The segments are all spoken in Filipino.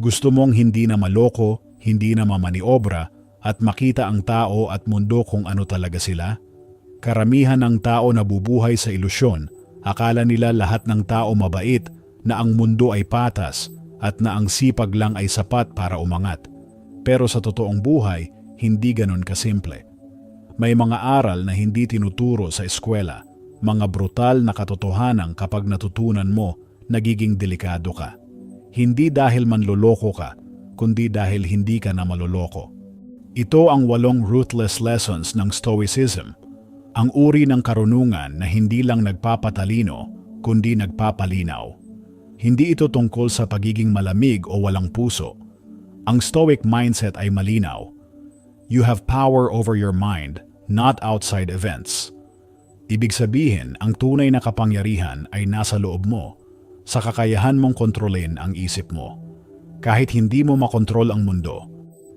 Gusto mong hindi na maloko, hindi na mamaniobra, at makita ang tao at mundo kung ano talaga sila? Karamihan ng tao nabubuhay sa ilusyon. Akala nila lahat ng tao mabait, na ang mundo ay patas, at na ang sipag lang ay sapat para umangat. Pero sa totoong buhay, hindi ganun kasimple. May mga aral na hindi tinuturo sa eskwela, mga brutal na katotohanan kapag natutunan mo, nagiging delikado ka. Hindi dahil manloloko ka, kundi dahil hindi ka na maloloko. Ito ang 8 ruthless lessons ng Stoicism, ang uri ng karunungan na hindi lang nagpapatalino, kundi nagpapalinaw. Hindi ito tungkol sa pagiging malamig o walang puso. Ang Stoic mindset ay malinaw. You have power over your mind, not outside events. Ibig sabihin, ang tunay na kapangyarihan ay nasa loob mo, sa kakayahan mong kontrolin ang isip mo. Kahit hindi mo makontrol ang mundo,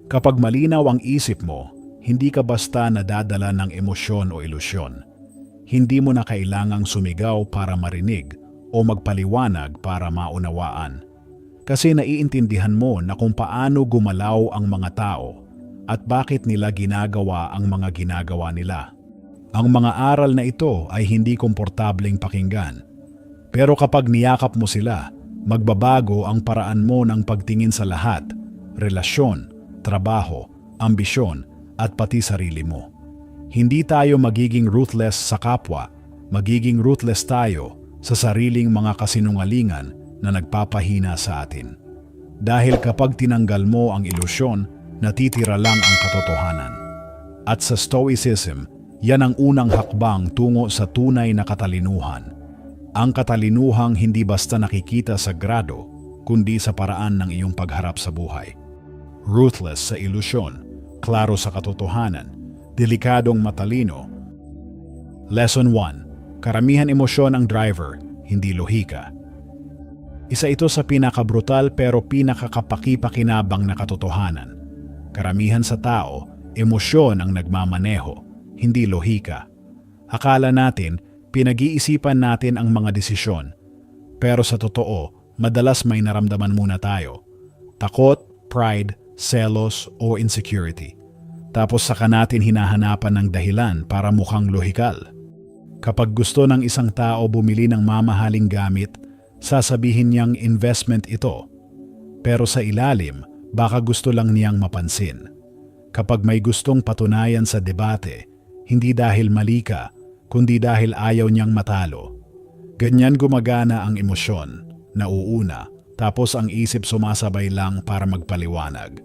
kapag malinaw ang isip mo, hindi ka basta nadadala ng emosyon o ilusyon. Hindi mo na kailangang sumigaw para marinig o magpaliwanag para maunawaan. Kasi naiintindihan mo na kung paano gumalaw ang mga tao at bakit nila ginagawa ang mga ginagawa nila. Ang mga aral na ito ay hindi komportableng pakinggan. Pero kapag niyakap mo sila, magbabago ang paraan mo ng pagtingin sa lahat, relasyon, trabaho, ambisyon, at pati sarili mo. Hindi tayo magiging ruthless sa kapwa, magiging ruthless tayo sa sariling mga kasinungalingan na nagpapahina sa atin. Dahil kapag tinanggal mo ang ilusyon, natitira lang ang katotohanan. At sa Stoicism, yan ang unang hakbang tungo sa tunay na katalinuhan. Ang katalinuhang hindi basta nakikita sa grado, kundi sa paraan ng iyong pagharap sa buhay. Ruthless sa ilusyon, klaro sa katotohanan, delikadong matalino. Lesson 1. Karamihan emosyon ang driver, hindi lohika. Isa ito sa pinakabrutal pero pinakakapaki-pakinabang na katotohanan. Karamihan sa tao, emosyon ang nagmamaneho, hindi lohika. Akala natin, pinag-iisipan natin ang mga desisyon. Pero sa totoo, madalas may naramdaman muna tayo. Takot, pride, selos o insecurity. Tapos saka natin hinahanapan ng dahilan para mukhang lohikal. Kapag gusto ng isang tao bumili ng mamahaling gamit, sasabihin niyang investment ito. Pero sa ilalim, baka gusto lang niyang mapansin. Kapag may gustong patunayan sa debate, hindi dahil mali ka, kundi dahil ayaw niyang matalo. Ganyan gumagana ang emosyon, nauuna, tapos ang isip sumasabay lang para magpaliwanag.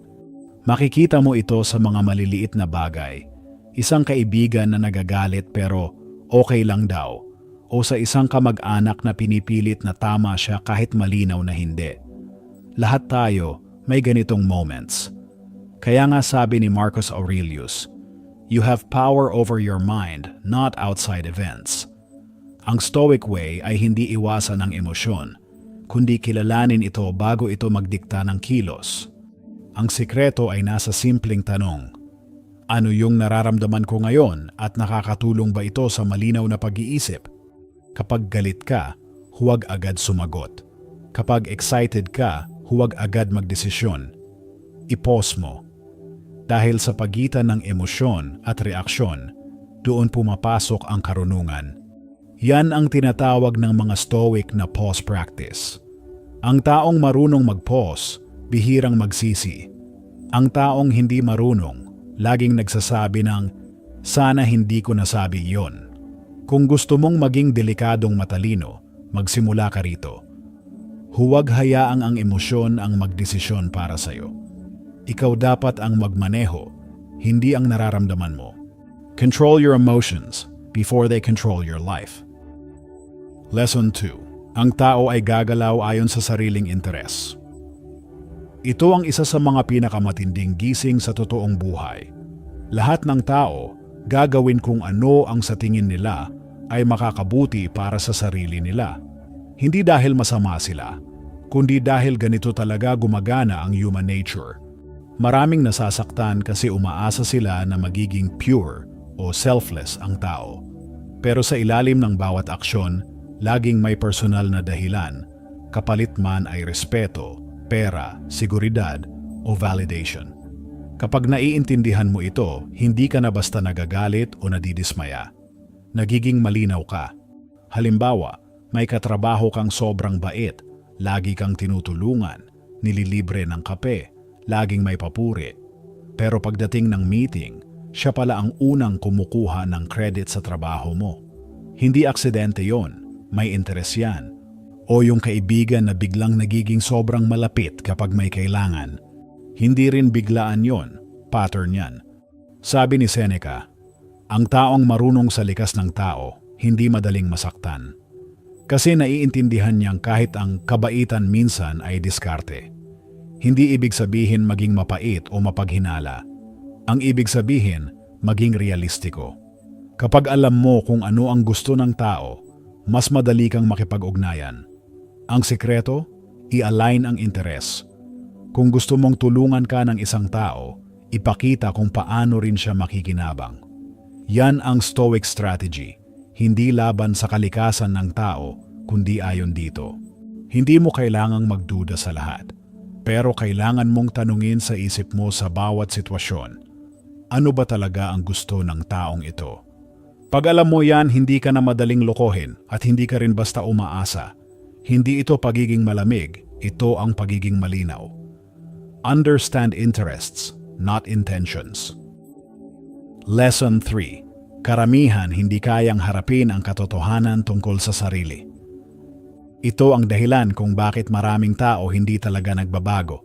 Makikita mo ito sa mga maliliit na bagay. Isang kaibigan na nagagalit pero okay lang daw, o sa isang kamag-anak na pinipilit na tama siya kahit malinaw na hindi. Lahat tayo may ganitong moments. Kaya nga sabi ni Marcus Aurelius, you have power over your mind, not outside events. Ang Stoic way ay hindi iwasan ang emosyon, kundi kilalanin ito bago ito magdikta ng kilos. Ang sikreto ay nasa simpleng tanong, ano yung nararamdaman ko ngayon at nakakatulong ba ito sa malinaw na pag-iisip? Kapag galit ka, huwag agad sumagot. Kapag excited ka, huwag agad magdesisyon. I-pause mo. Dahil sa pagitan ng emosyon at reaksyon, doon pumapasok ang karunungan. Yan ang tinatawag ng mga Stoic na pause practice. Ang taong marunong mag-pause, bihirang magsisi. Ang taong hindi marunong, laging nagsasabi ng, sana hindi ko nasabi yon. Kung gusto mong maging delikadong matalino, magsimula ka rito. Huwag hayaang ang emosyon ang magdesisyon para sa'yo. Ikaw dapat ang magmaneho, hindi ang nararamdaman mo. Control your emotions before they control your life. Lesson 2. Ang tao ay gagalaw ayon sa sariling interes. Ito ang isa sa mga pinakamatinding gising sa totoong buhay. Lahat ng tao gagawin kung ano ang sa tingin nila ay makakabuti para sa sarili nila. Hindi dahil masama sila, kundi dahil ganito talaga gumagana ang human nature. Maraming nasasaktan kasi umaasa sila na magiging pure o selfless ang tao. Pero sa ilalim ng bawat aksyon, laging may personal na dahilan, kapalit man ay respeto, pera, seguridad, o validation. Kapag naiintindihan mo ito, hindi ka na basta nagagalit o nadidismaya. Nagiging malinaw ka. Halimbawa, may katrabaho kang sobrang bait, lagi kang tinutulungan, nililibre ng kape, laging may papuri. Pero pagdating ng meeting, siya pala ang unang kumukuha ng credit sa trabaho mo. Hindi aksidente yon, may interes yan. O yung kaibigan na biglang nagiging sobrang malapit kapag may kailangan. Hindi rin biglaan yon, pattern yan. Sabi ni Seneca, ang taong marunong sa likas ng tao, hindi madaling masaktan. Kasi naiintindihan niyang kahit ang kabaitan minsan ay diskarte. Hindi ibig sabihin maging mapait o mapaghinala. Ang ibig sabihin, maging realistiko. Kapag alam mo kung ano ang gusto ng tao, mas madali kang makipag-ugnayan. Ang sikreto, i-align ang interes. Kung gusto mong tulungan ka ng isang tao, ipakita kung paano rin siya makikinabang. Yan ang Stoic strategy, hindi laban sa kalikasan ng tao, kundi ayon dito. Hindi mo kailangang magduda sa lahat, pero kailangan mong tanungin sa isip mo sa bawat sitwasyon, ano ba talaga ang gusto ng taong ito? Pag alam mo yan, hindi ka na madaling lokohin at hindi ka rin basta umaasa. Hindi ito pagiging malamig, ito ang pagiging malinaw. Understand interests, not intentions. Lesson 3. Karamihan hindi kayang harapin ang katotohanan tungkol sa sarili. Ito ang dahilan kung bakit maraming tao hindi talaga nagbabago.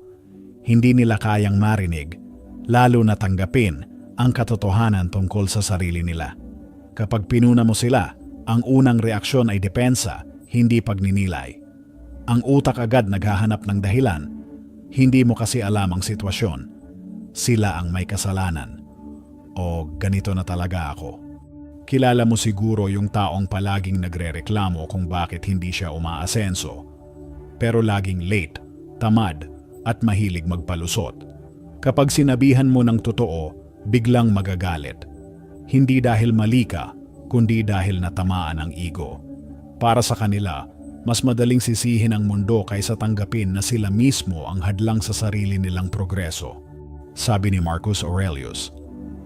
Hindi nila kayang marinig, lalo na tanggapin ang katotohanan tungkol sa sarili nila. Kapag pinuna mo sila, ang unang reaksyon ay depensa, hindi pagninilay. Ang utak agad naghahanap ng dahilan, hindi mo kasi alam ang sitwasyon. Sila ang may kasalanan. O ganito na talaga ako. Kilala mo siguro yung taong palaging nagrereklamo kung bakit hindi siya umaasenso. Pero laging late, tamad, at mahilig magpalusot. Kapag sinabihan mo ng totoo, biglang magagalit. Hindi dahil mali ka, kundi dahil natamaan ang ego. Para sa kanila, mas madaling sisihin ang mundo kaysa tanggapin na sila mismo ang hadlang sa sarili nilang progreso. Sabi ni Marcus Aurelius,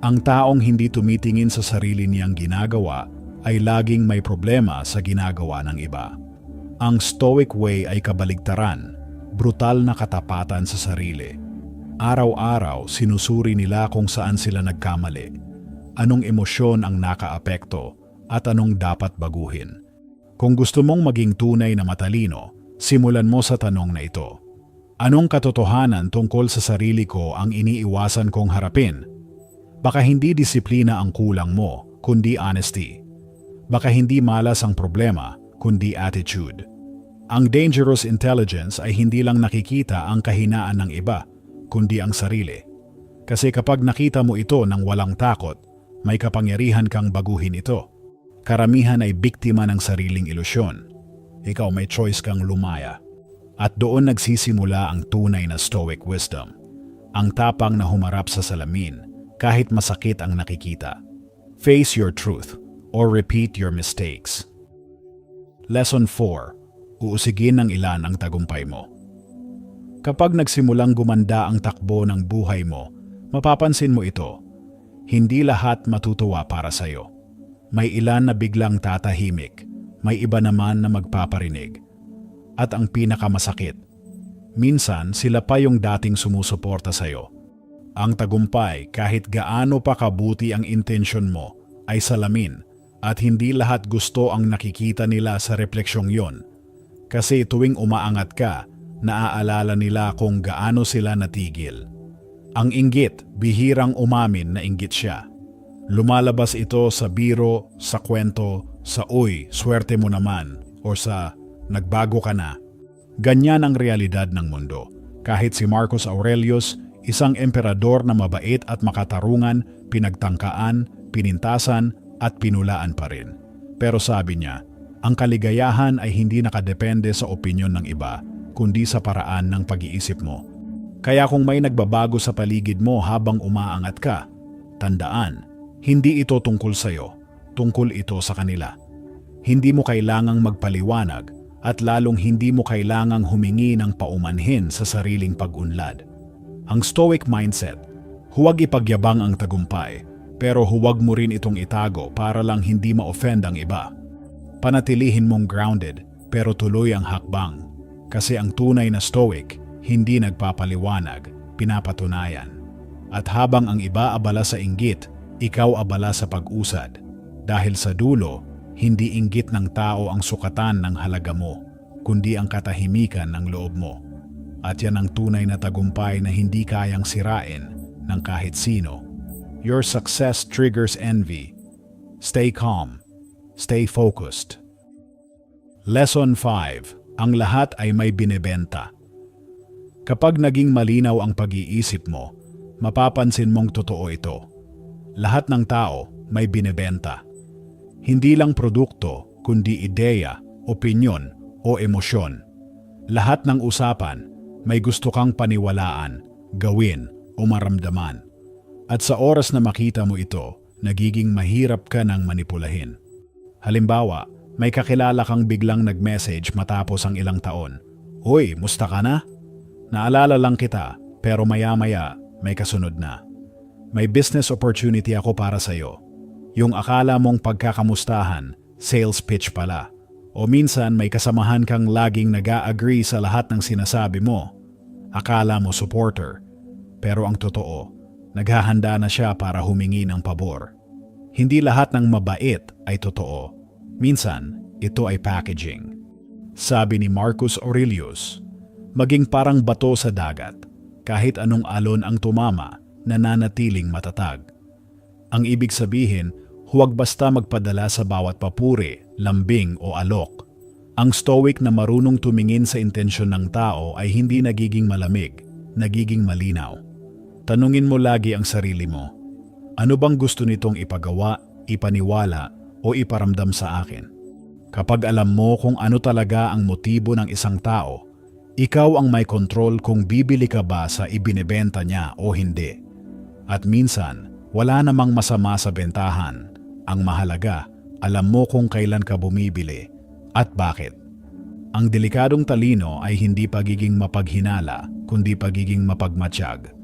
ang taong hindi tumitingin sa sarili niyang ginagawa ay laging may problema sa ginagawa ng iba. Ang Stoic way ay kabaligtaran, brutal na katapatan sa sarili. Araw-araw sinusuri nila kung saan sila nagkamali, anong emosyon ang nakaapekto at anong dapat baguhin. Kung gusto mong maging tunay na matalino, simulan mo sa tanong na ito. Anong katotohanan tungkol sa sarili ko ang iniiwasan kong harapin? Baka hindi disiplina ang kulang mo, kundi honesty. Baka hindi malas ang problema, kundi attitude. Ang dangerous intelligence ay hindi lang nakikita ang kahinaan ng iba, kundi ang sarili. Kasi kapag nakita mo ito ng walang takot, may kapangyarihan kang baguhin ito. Karamihan ay biktima ng sariling ilusyon. Ikaw may choice kang lumaya. At doon nagsisimula ang tunay na Stoic wisdom. Ang tapang na humarap sa salamin, kahit masakit ang nakikita. Face your truth or repeat your mistakes. Lesson 4. Uusigin ng ilan ang tagumpay mo. Kapag nagsimulang gumanda ang takbo ng buhay mo, mapapansin mo ito. Hindi lahat matutuwa para sa'yo. May ilan na biglang tatahimik, may iba naman na magpaparinig. At ang pinakamasakit, minsan sila pa yung dating sumusuporta sa'yo. Ang tagumpay, kahit gaano pa kabuti ang intensyon mo, ay salamin at hindi lahat gusto ang nakikita nila sa refleksyong yon. Kasi tuwing umaangat ka, naaalala nila kung gaano sila natigil. Ang inggit, bihirang umamin na inggit siya. Lumalabas ito sa biro, sa kwento, sa uy, swerte mo naman, o sa nagbago ka na. Ganyan ang realidad ng mundo. Kahit si Marcus Aurelius, isang emperador na mabait at makatarungan, pinagtangkaan, pinintasan at pinulaan pa rin. Pero sabi niya, ang kaligayahan ay hindi nakadepende sa opinyon ng iba, kundi sa paraan ng pag-iisip mo. Kaya kung may nagbabago sa paligid mo habang umaangat ka, tandaan, hindi ito tungkol sa'yo, tungkol ito sa kanila. Hindi mo kailangang magpaliwanag, at lalong hindi mo kailangang humingi ng paumanhin sa sariling pag-unlad. Ang Stoic mindset, huwag ipagyabang ang tagumpay, pero huwag mo rin itong itago para lang hindi ma-offend ang iba. Panatilihin mong grounded, pero tuloy ang hakbang. Kasi ang tunay na Stoic, hindi nagpapaliwanag, pinapatunayan. At habang ang iba abala sa inggit, ikaw abala sa pag-usad. Dahil sa dulo, hindi inggit ng tao ang sukatan ng halaga mo, kundi ang katahimikan ng loob mo. At yan ang tunay na tagumpay na hindi kayang sirain ng kahit sino. Your success triggers envy. Stay calm. Stay focused. Lesson 5. Ang lahat ay may binebenta. Kapag naging malinaw ang pag-iisip mo, mapapansin mong totoo ito. Lahat ng tao may binebenta. Hindi lang produkto, kundi ideya, opinyon, o emosyon. Lahat ng usapan may gusto kang paniwalaan, gawin, o maramdaman. At sa oras na makita mo ito, nagiging mahirap ka ng manipulahin. Halimbawa, may kakilala kang biglang nag-message matapos ang ilang taon. Hoy, musta ka na? Naalala lang kita, pero maya-maya may kasunod na. May business opportunity ako para sa'yo. Yung akala mong pagkakamustahan, sales pitch pala. O minsan may kasamahan kang laging nag-a-agree sa lahat ng sinasabi mo. Akala mo supporter. Pero ang totoo, naghahanda na siya para humingi ng pabor. Hindi lahat ng mabait ay totoo. Minsan, ito ay packaging. Sabi ni Marcus Aurelius, maging parang bato sa dagat, kahit anong alon ang tumama, nananatiling matatag. Ang ibig sabihin, huwag basta magpadala sa bawat papuri, lambing o alok. Ang Stoic na marunong tumingin sa intensyon ng tao ay hindi nagiging malamig, nagiging malinaw. Tanungin mo lagi ang sarili mo, ano bang gusto nitong ipagawa, ipaniwala o iparamdam sa akin? Kapag alam mo kung ano talaga ang motibo ng isang tao, ikaw ang may kontrol kung bibili ka ba sa ibinebenta niya o hindi. At minsan, wala namang masama sa bentahan. Ang mahalaga, alam mo kung kailan ka bumibili at bakit. Ang delikadong talino ay hindi pagiging mapaghinala, kundi pagiging mapagmatsyag.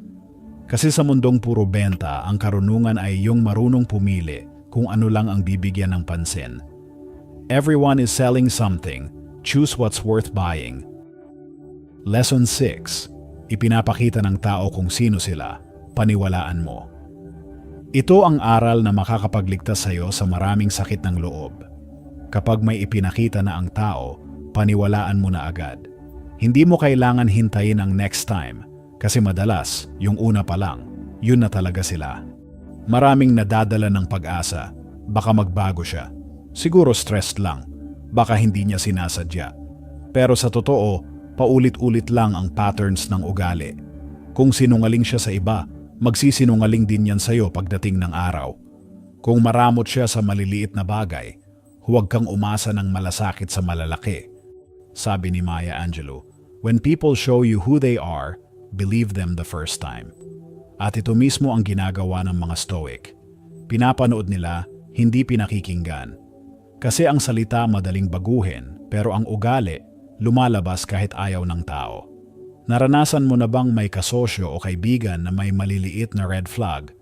Kasi sa mundong puro benta, ang karunungan ay yung marunong pumili kung ano lang ang bibigyan ng pansin. Everyone is selling something. Choose what's worth buying. Lesson 6. Ipinapakita ng tao kung sino sila. Paniwalaan mo. Ito ang aral na makakapagligtas sa iyo sa maraming sakit ng loob. Kapag may ipinakita na ang tao, paniwalaan mo na agad. Hindi mo kailangan hintayin ang next time kasi madalas, yung una pa lang, yun na talaga sila. Maraming nadadala ng pag-asa, baka magbago siya. Siguro stressed lang, baka hindi niya sinasadya. Pero sa totoo, paulit-ulit lang ang patterns ng ugali. Kung sinungaling siya sa iba, magsisinungaling din yan sa'yo pagdating ng araw. Kung maramot siya sa maliliit na bagay, huwag kang umasa ng malasakit sa malalaki. Sabi ni Maya Angelou, when people show you who they are, believe them the first time. At ito mismo ang ginagawa ng mga Stoic. Pinapanood nila, hindi pinakikinggan. Kasi ang salita madaling baguhin, pero ang ugali, lumalabas kahit ayaw ng tao. Naranasan mo na bang may kasosyo o kaibigan na may maliliit na red flag,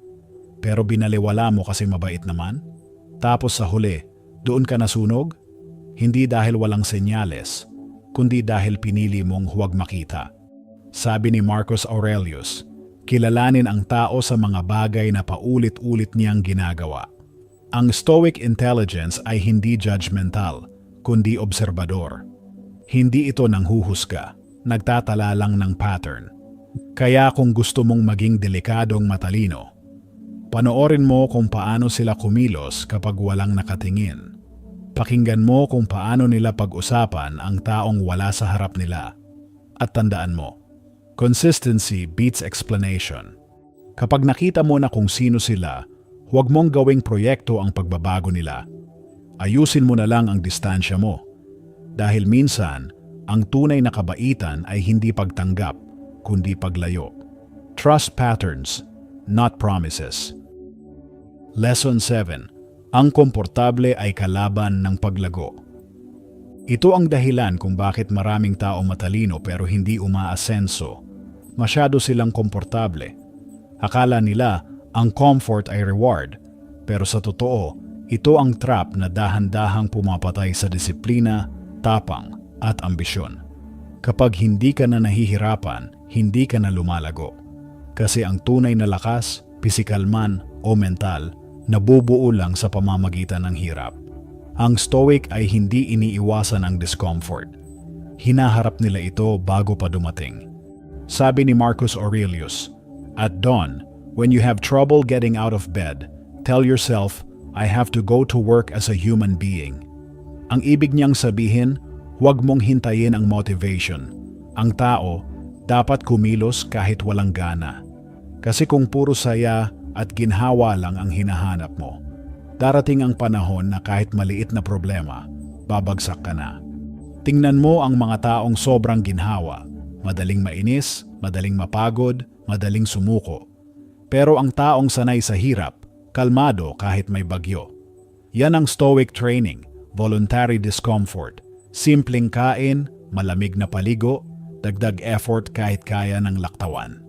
pero binaliwala mo kasi mabait naman? Tapos sa huli, doon ka nasunog? Hindi dahil walang senyales, kundi dahil pinili mong huwag makita. Sabi ni Marcus Aurelius, kilalanin ang tao sa mga bagay na paulit-ulit niyang ginagawa. Ang Stoic intelligence ay hindi judgmental, kundi obserbador. Hindi ito nanghuhusga, nagtatala lang ng pattern. Kaya kung gusto mong maging delikadong matalino, panoorin mo kung paano sila kumilos kapag walang nakatingin. Pakinggan mo kung paano nila pag-usapan ang taong wala sa harap nila. At tandaan mo, consistency beats explanation. Kapag nakita mo na kung sino sila, huwag mong gawing proyekto ang pagbabago nila. Ayusin mo na lang ang distansya mo. Dahil minsan, ang tunay na kabaitan ay hindi pagtanggap, kundi paglayo. Trust patterns, not promises. Lesson 7. Ang komportable ay kalaban ng paglago. Ito ang dahilan kung bakit maraming tao matalino pero hindi umaasenso. Masyado silang komportable. Akala nila ang comfort ay reward, pero sa totoo, ito ang trap na dahan-dahang pumapatay sa disiplina, tapang, at ambisyon. Kapag hindi ka na nahihirapan, hindi ka na lumalago. Kasi ang tunay na lakas, pisikal man o mental, nabubuo lang sa pamamagitan ng hirap. Ang Stoic ay hindi iniiwasan ang discomfort. Hinaharap nila ito bago pa dumating. Sabi ni Marcus Aurelius, "At dawn, when you have trouble getting out of bed, tell yourself, I have to go to work as a human being." Ang ibig niyang sabihin, huwag mong hintayin ang motivation. Ang tao, dapat kumilos kahit walang gana. Kasi kung puro saya at ginhawa lang ang hinahanap mo, darating ang panahon na kahit maliit na problema, babagsak ka na. Tingnan mo ang mga taong sobrang ginhawa, madaling mainis, madaling mapagod, madaling sumuko. Pero ang taong sanay sa hirap, kalmado kahit may bagyo. Yan ang Stoic training, voluntary discomfort, simpleng kain, malamig na paligo, dagdag effort kahit kaya ng laktawan.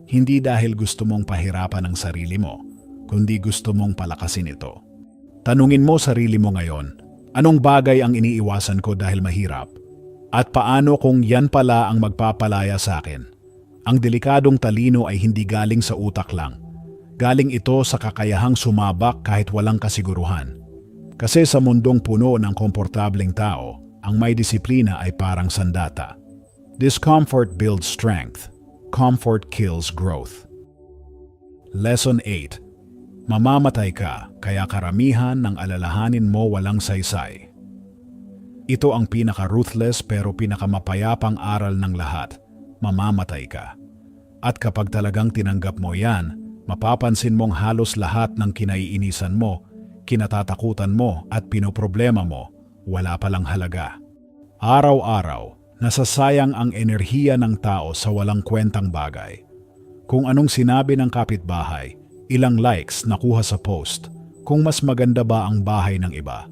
Hindi dahil gusto mong pahirapan ang sarili mo, kundi gusto mong palakasin ito. Tanungin mo sarili mo ngayon, anong bagay ang iniiwasan ko dahil mahirap? At paano kung yan pala ang magpapalaya sa akin? Ang delikadong talino ay hindi galing sa utak lang. Galing ito sa kakayahang sumabak kahit walang kasiguruhan. Kasi sa mundong puno ng komportableng tao, ang may disiplina ay parang sandata. Discomfort builds strength. Comfort kills growth. Lesson 8. Mamamatay ka, kaya karamihan ng alalahanin mo walang saysay. Ito ang pinaka-ruthless pero pinakamapayapang aral ng lahat. Mamamatay ka. At kapag talagang tinanggap mo yan, mapapansin mong halos lahat ng kinaiinisan mo, kinatatakutan mo at pinoproblema mo, wala palang halaga. Araw-araw, nasasayang ang enerhiya ng tao sa walang kwentang bagay. Kung anong sinabi ng kapitbahay, ilang likes nakuha sa post, kung mas maganda ba ang bahay ng iba.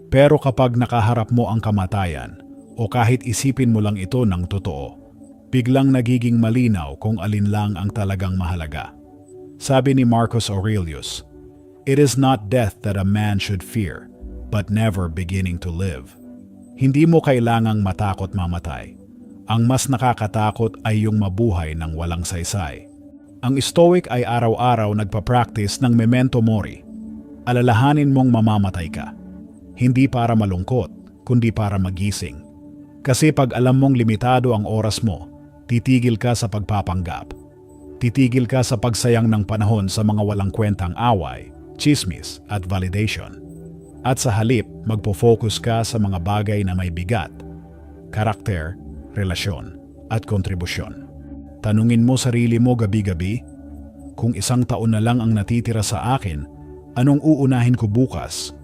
Pero kapag nakaharap mo ang kamatayan, o kahit isipin mo lang ito ng totoo, biglang nagiging malinaw kung alin lang ang talagang mahalaga. Sabi ni Marcus Aurelius, "It is not death that a man should fear, but never beginning to live." Hindi mo kailangang matakot mamatay. Ang mas nakakatakot ay yung mabuhay ng walang saysay. Ang Stoic ay araw-araw nagpa-practice ng memento mori. Alalahanin mong mamamatay ka. Hindi para malungkot, kundi para magising. Kasi pag alam mong limitado ang oras mo, titigil ka sa pagpapanggap. Titigil ka sa pagsayang ng panahon sa mga walang kwentang away, chismis at validation. At sa halip, magpo-focus ka sa mga bagay na may bigat, karakter, relasyon, at kontribusyon. Tanungin mo sarili mo gabi-gabi, kung 1 taon na lang ang natitira sa akin, anong uunahin ko bukas?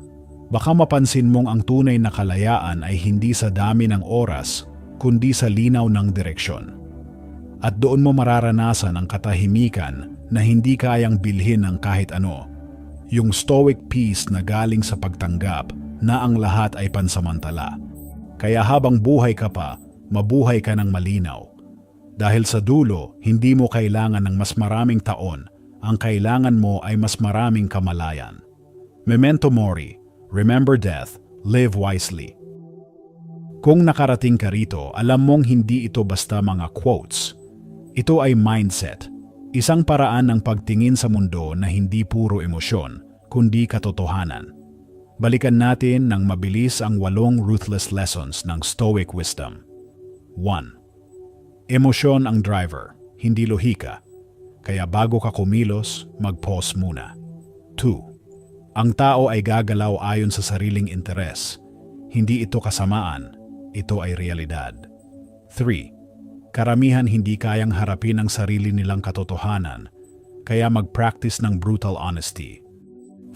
Baka mapansin mong ang tunay na kalayaan ay hindi sa dami ng oras, kundi sa linaw ng direksyon. At doon mo mararanasan ang katahimikan na hindi kayang bilhin ng kahit ano. Yung Stoic peace na galing sa pagtanggap na ang lahat ay pansamantala. Kaya habang buhay ka pa, mabuhay ka ng malinaw. Dahil sa dulo, hindi mo kailangan ng mas maraming taon. Ang kailangan mo ay mas maraming kamalayan. Memento mori, remember death, live wisely. Kung nakarating ka rito, alam mong hindi ito basta mga quotes. Ito ay mindset, isang paraan ng pagtingin sa mundo na hindi puro emosyon, kundi katotohanan. Balikan natin ng mabilis ang 8 ruthless lessons ng Stoic wisdom. 1. Emosyon ang driver, hindi lohika. Kaya bago ka kumilos, mag-pause muna. 2. Ang tao ay gagalaw ayon sa sariling interes. Hindi ito kasamaan, ito ay realidad. 3. Karamihan hindi kayang harapin ang sarili nilang katotohanan, kaya mag-practice ng brutal honesty.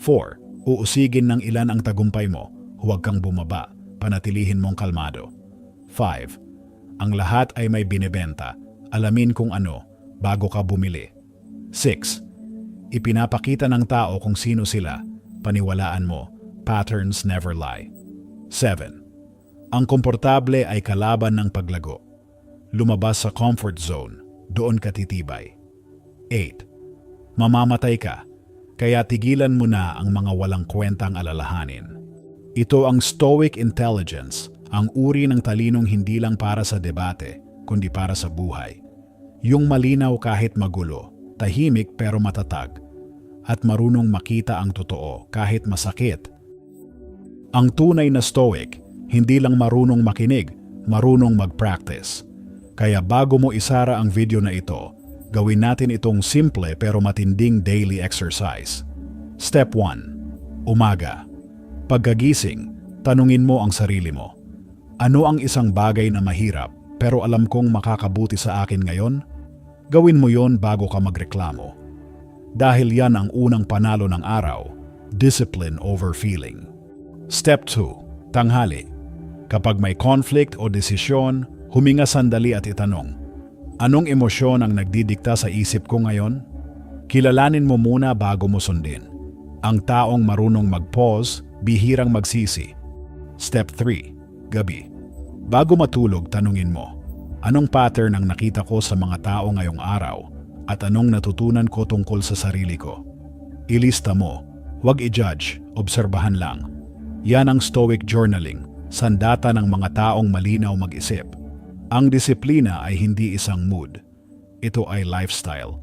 4. Uusigin ng ilan ang tagumpay mo, huwag kang bumaba, panatilihin mong kalmado. 5. Ang lahat ay may binebenta, alamin kung ano, bago ka bumili. 6. Ipinapakita ng tao kung sino sila, paniwalaan mo, patterns never lie. 7. Ang komportable ay kalaban ng paglago. Lumabas sa comfort zone, doon ka titibay. 8. Mamamatay ka, kaya tigilan mo na ang mga walang kwentang alalahanin. Ito ang Stoic Intelligence, ang uri ng talinong hindi lang para sa debate, kundi para sa buhay. Yung malinaw kahit magulo, tahimik pero matatag, at marunong makita ang totoo kahit masakit. Ang tunay na Stoic, hindi lang marunong makinig, marunong mag-practice. Kaya bago mo isara ang video na ito, gawin natin itong simple pero matinding daily exercise. Step 1. Umaga. Pagkagising, tanungin mo ang sarili mo. Ano ang isang bagay na mahirap pero alam kong makakabuti sa akin ngayon? Gawin mo yon bago ka magreklamo. Dahil yan ang unang panalo ng araw, discipline over feeling. Step 2. Tanghali. Kapag may conflict o desisyon, huminga sandali at itanong, anong emosyon ang nagdidikta sa isip ko ngayon? Kilalanin mo muna bago mo sundin. Ang taong marunong mag-pause, bihirang magsisi. Step 3. Gabi. Bago matulog, tanungin mo, anong pattern ang nakita ko sa mga tao ngayong araw at anong natutunan ko tungkol sa sarili ko? Ilista mo, huwag i-judge, obserbahan lang. Yan ang Stoic journaling, sandata ng mga taong malinaw mag-isip. Ang disiplina ay hindi isang mood. Ito ay lifestyle.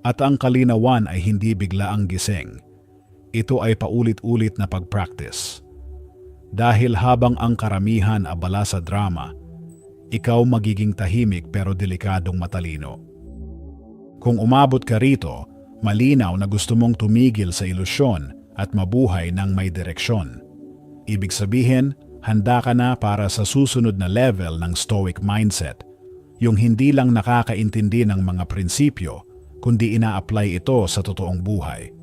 At ang kalinawan ay hindi biglaang gising. Ito ay paulit-ulit na pag-practice. Dahil habang ang karamihan abala sa drama, ikaw magiging tahimik pero delikadong matalino. Kung umabot ka rito, malinaw na gusto mong tumigil sa ilusyon at mabuhay ng may direksyon. Ibig sabihin, handa ka na para sa susunod na level ng Stoic mindset, yung hindi lang nakakaintindi ng mga prinsipyo, kundi ina-apply ito sa totoong buhay.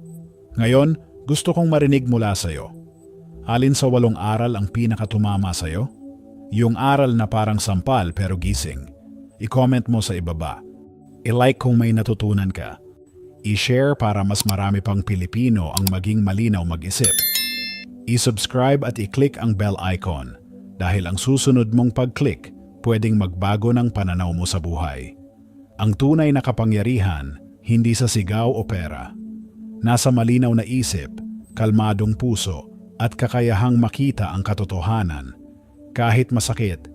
Ngayon, gusto kong marinig mula sa'yo. Alin sa 8 aral ang pinakatumama sa'yo? Yung aral na parang sampal pero gising. I-comment mo sa ibaba. I-like kung may natutunan ka. I-share para mas marami pang Pilipino ang maging malinaw mag-isip. I-subscribe at i-click ang bell icon dahil ang susunod mong pag-click pwedeng magbago ng pananaw mo sa buhay. Ang tunay na kapangyarihan, hindi sa sigaw o pera. Nasa malinaw na isip, kalmadong puso, at kakayahang makita ang katotohanan, kahit masakit,